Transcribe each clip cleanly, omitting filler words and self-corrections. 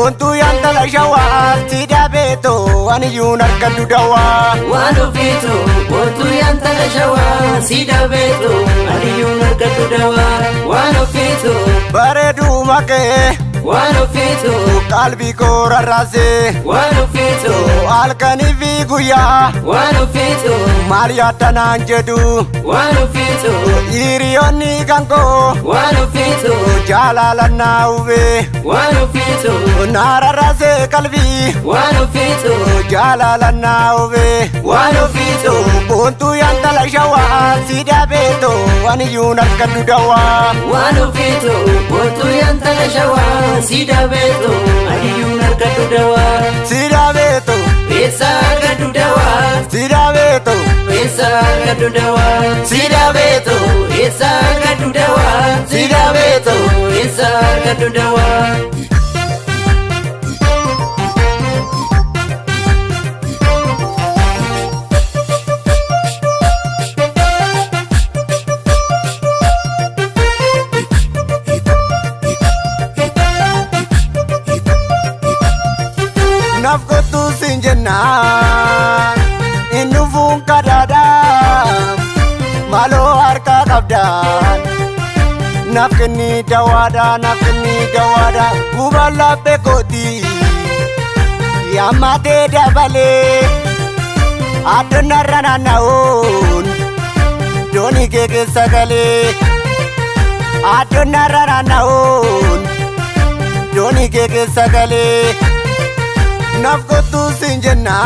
Bontu yanta la shawa Sida beto Wani yunar kandu dawa Wano fito Bontu yanta la shawa Sida beto Wani yunar kandu dawa Wano fito Baredu make Wano fito Kalbi ko rarase Wano fito Alkani fi guya Wano fito Maria tananjedu Wano fito Irioni kanko Wano fito Jalala nauve Wano fito Nararase kalbi Wano fito Jalala nauve Wano fito Bontu yanta la shawa Sida beto Wani yunar kandu dawa Wano fito Bontu yanta la shawa Sida beto Wani yunar kandu dawa Sida beto Pesa kandu dawa Sida beto Pesa kandu dawa Sida beto Pesa kandu dawa Sida beto Pesa kandu dawa Nafgotu sinjenna Innufun kadada Malo harka kabdan Nafkini dawada Kubala pekoti Yamate dabale Adona rana naon Doni keke sagale Adona rana naon Doni keke sagale Nafgotu sinjenna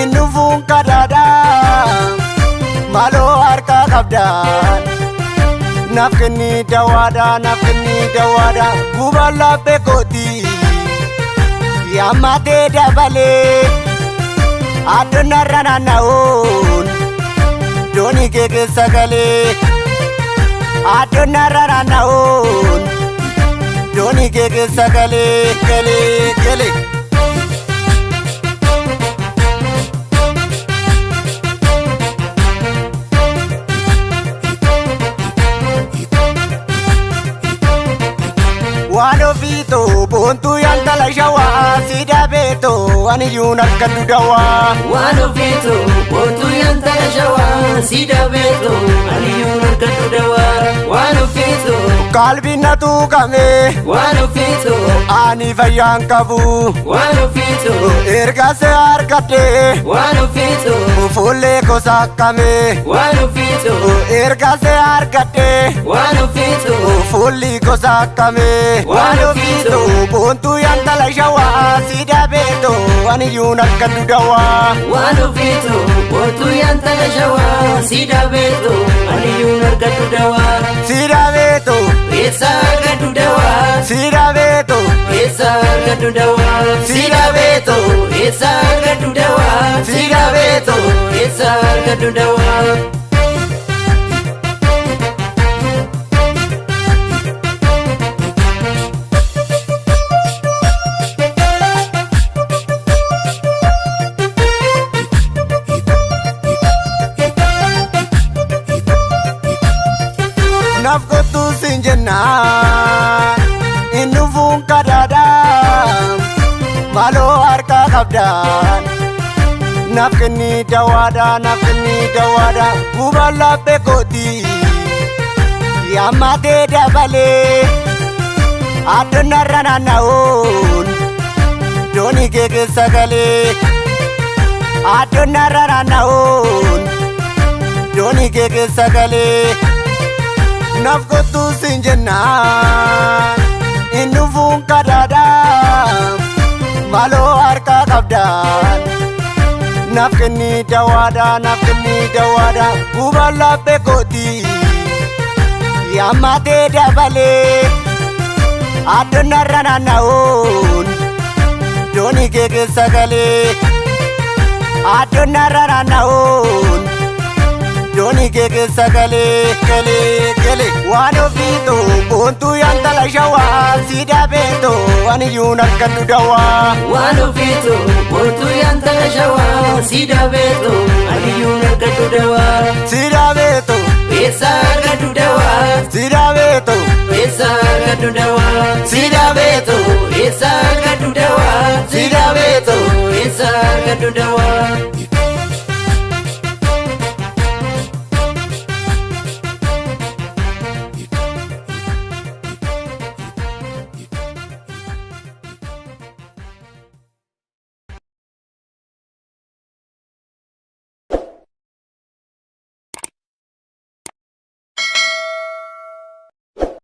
Innufun kadada Malo harka kabdan Nafkini dawada Kubala pekoti Yamate dabale Adona rana naon Doni keke sagale Adona rana naon Doni keke sagale Kele Wano fito Bontu yanta la shawa Sida beto Wani yunar kandu dawa Wano fito Bontu yanta la shawa Sida beto Wani yunar kandu dawa Wano fito Kalbi natu kame Wano fito Ani fayan kabu Wano fito Erga se arkate Wano fito Fulle ko sakame Wano fito Erga se arkate Wano fito Fulli ko sakame Wano fito Bontu yanta la shawa Sida beto Wani yunar kandu dawa Wano fito Bontu yanta la shawa Sida beto Wani yunar kandu dawa Sida beto Pesa kandu dawa Sida beto Pesa kandu dawa Sida beto Pesa kandu dawa Sida beto Pesa kandu dawa Nafgotu sinjenna Innufun kadada Malo harka kabdan Nafkini dawada Kubala pekoti Yamate dabale Adona rana naon Doni keke sagale Adona rana naon Doni keke sagale Nafgotu sinjenna Innufun kadada Malo harka kabdan Nafkini dawada Kubala pekoti Yamate dabale Adona rana naon Doni keke sagale Adona rana naon Doni keke sagale Kele Wano fito Bontu yanta la shawa Sida beto Wani yunar kandu dawa Wano fito Bontu yanta la shawa Sida beto Wani yunar kandu dawa Sida beto Pesa kandu dawa Sida beto Pesa argadhu dawaa sida beeto eessa argadhu dawaa sida beeto eessa argadhu dawaa